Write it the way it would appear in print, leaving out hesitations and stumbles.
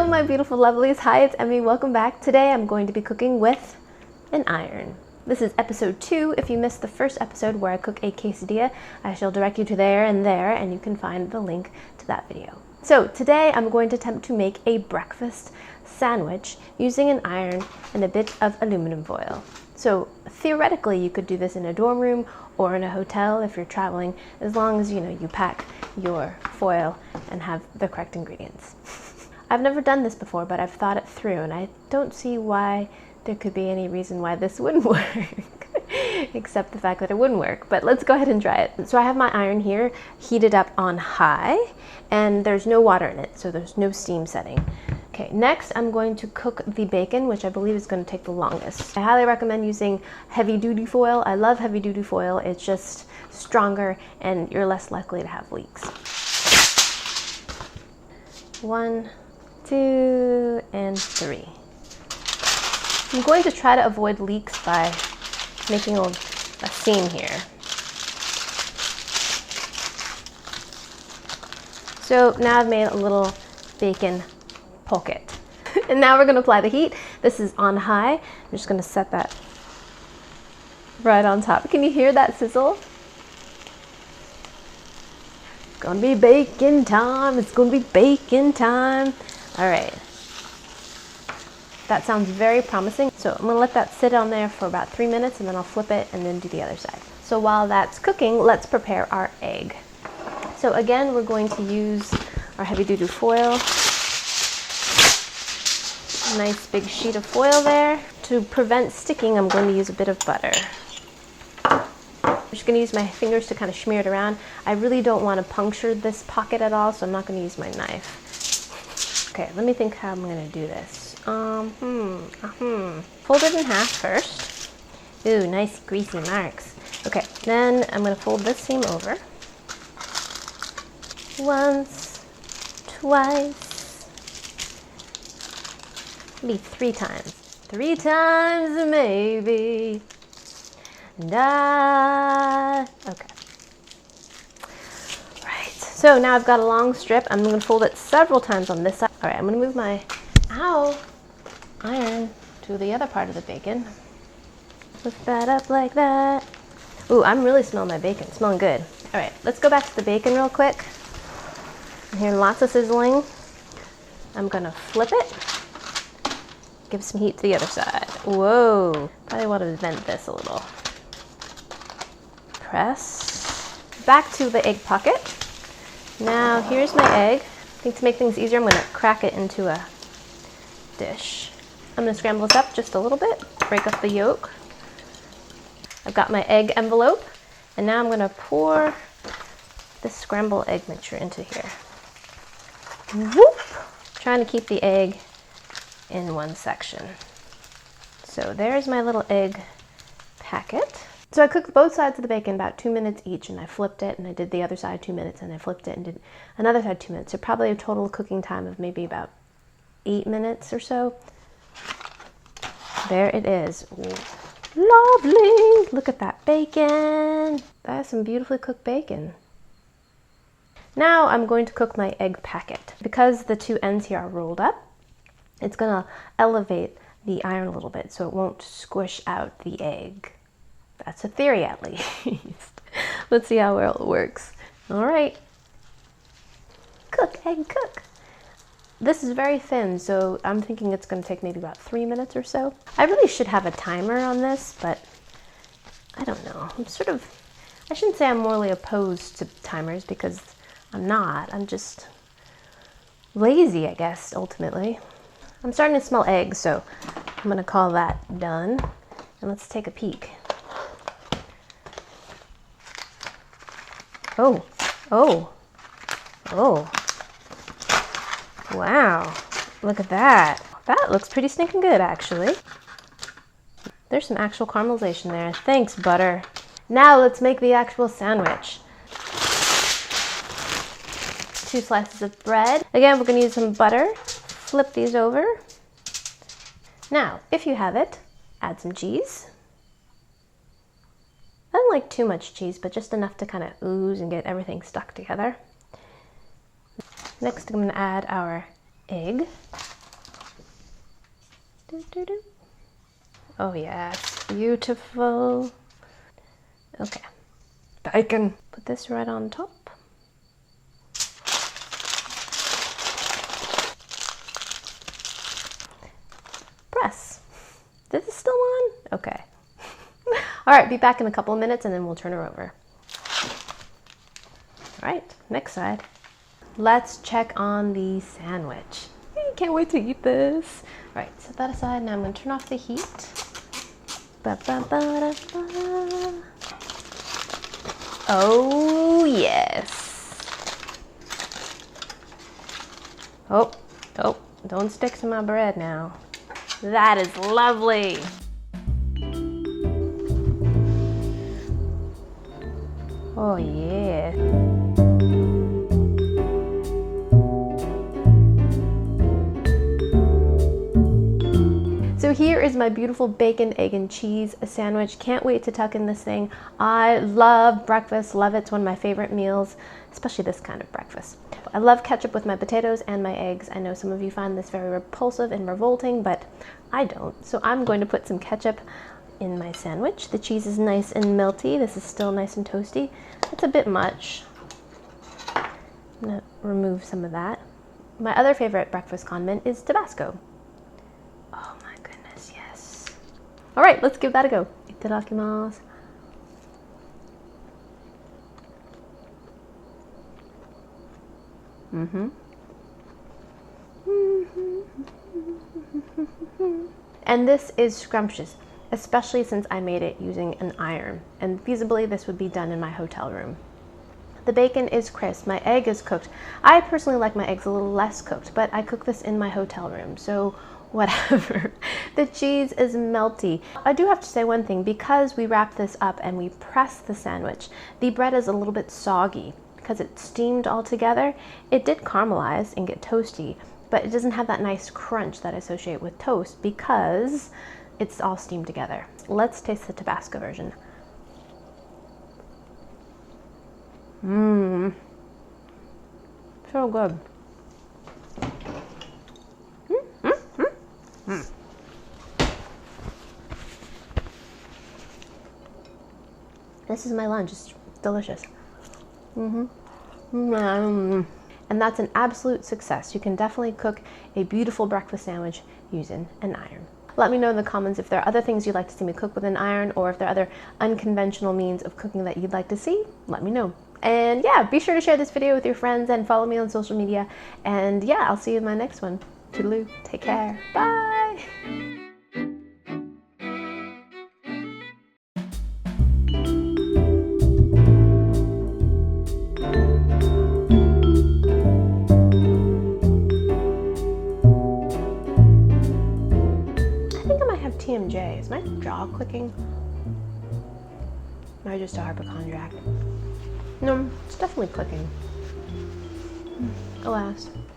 Hello my beautiful lovelies. Hi, it's Emmy. Welcome back. Today I'm going to be cooking with an iron. This is episode 2. If you missed the first episode where I cook a quesadilla, I shall direct you to there, and you can find the link to that video. So today I'm going to attempt to make a breakfast sandwich using an iron and a bit of aluminum foil. So theoretically you could do this in a dorm room or in a hotel if you're traveling, as long as you pack your foil and have the correct ingredients. I've never done this before, but I've thought it through, and I don't see why there could be any reason why this wouldn't work, except the fact that it wouldn't work. But let's go ahead and try it. So I have my iron here heated up on high, and there's no water in it, so there's no steam setting. Okay, next I'm going to cook the bacon, which I believe is going to take the longest. I highly recommend using heavy-duty foil. I love heavy-duty foil. It's just stronger, and you're less likely to have leaks. 1, 2, and 3. I'm going to try to avoid leaks by making a seam here. So now I've made a little bacon pocket. And now we're going to apply the heat. This is on high. I'm just going to set that right on top. Can you hear that sizzle? It's going to be bacon time. It's going to be bacon time. All right. That sounds very promising. So I'm going to let that sit on there for about 3 minutes, and then I'll flip it and then do the other side. So while that's cooking, let's prepare our egg. So again, we're going to use our heavy-duty foil. Nice big sheet of foil there. To prevent sticking, I'm going to use a bit of butter. I'm just going to use my fingers to kind of smear it around. I really don't want to puncture this pocket at all, so I'm not going to use my knife. Okay, let me think how I'm going to do this. Fold it in half first. Ooh, nice greasy marks. Okay, then I'm going to fold this seam over. Once, twice, maybe 3 times. 3 times maybe. Okay. Right, so now I've got a long strip. I'm going to fold it several times on this side. All right, I'm going to move my iron to the other part of the bacon. Lift that up like that. Ooh, I'm really smelling my bacon. It's smelling good. All right, let's go back to the bacon real quick. I'm hearing lots of sizzling. I'm gonna flip it. Give some heat to the other side. Whoa, probably want to vent this a little. Press. Back to the egg pocket. Now here's my egg. I think to make things easier, I'm gonna crack it into a dish. I'm going to scramble this up just a little bit, break up the yolk. I've got my egg envelope, and now I'm going to pour this scrambled egg mixture into here. Whoop! Trying to keep the egg in one section. So there's my little egg packet. So I cooked both sides of the bacon about 2 minutes each, and I flipped it, and I did the other side 2 minutes, and I flipped it and did another side 2 minutes. So probably a total cooking time of maybe about 8 minutes or so. There it is. Lovely! Look at that bacon. That is some beautifully cooked bacon. Now I'm going to cook my egg packet. Because the 2 ends here are rolled up, it's going to elevate the iron a little bit so it won't squish out the egg. That's a theory at least. Let's see how well it works. All right. Cook, egg, cook. This is very thin, so I'm thinking it's going to take maybe about 3 minutes or so. I really should have a timer on this, but I don't know. I shouldn't say I'm morally opposed to timers, because I'm not. I'm just lazy, I guess, ultimately. I'm starting to smell eggs, so I'm going to call that done. And let's take a peek. Oh, oh, oh. Wow, look at that. That looks pretty stinking good, actually. There's some actual caramelization there. Thanks, butter. Now let's make the actual sandwich. 2 slices of bread. Again, we're gonna use some butter. Flip these over. Now, if you have it, add some cheese. I don't like too much cheese, but just enough to kind of ooze and get everything stuck together. Next, I'm going to add our egg. Oh yes, beautiful. Okay, bacon. Put this right on top. Press. This is still on? Okay. All right, be back in a couple of minutes and then we'll turn her over. All right, next side. Let's check on the sandwich. Can't wait to eat this. All right, set that aside. Now I'm gonna turn off the heat. Oh, yes. Oh, don't stick to my bread now. That is lovely. Oh, yeah. So here is my beautiful bacon, egg, and cheese sandwich. Can't wait to tuck in this thing. I love breakfast, love it. It's one of my favorite meals, especially this kind of breakfast. I love ketchup with my potatoes and my eggs. I know some of you find this very repulsive and revolting, but I don't. So I'm going to put some ketchup in my sandwich. The cheese is nice and melty. This is still nice and toasty. It's a bit much. I'm gonna remove some of that. My other favorite breakfast condiment is Tabasco. Oh my goodness, yes. All right, let's give that a go. Itadakimasu. And this is scrumptious, especially since I made it using an iron, and feasibly this would be done in my hotel room. The bacon is crisp, my egg is cooked. I personally like my eggs a little less cooked, but I cook this in my hotel room, so whatever. The cheese is melty. I do have to say one thing, because we wrap this up and we press the sandwich, the bread is a little bit soggy. Because it's steamed all together, it did caramelize and get toasty, but it doesn't have that nice crunch that I associate with toast because it's all steamed together. Let's taste the Tabasco version. So good. This is my lunch. It's delicious. And that's an absolute success. You can definitely cook a beautiful breakfast sandwich using an iron. Let me know in the comments if there are other things you'd like to see me cook with an iron, or if there are other unconventional means of cooking that you'd like to see. Let me know. And yeah, be sure to share this video with your friends and follow me on social media. And yeah, I'll see you in my next one. Toodaloo. Take care. Bye. TMJ. Is my jaw clicking? Am I just a hypochondriac? No, it's definitely clicking. Alas.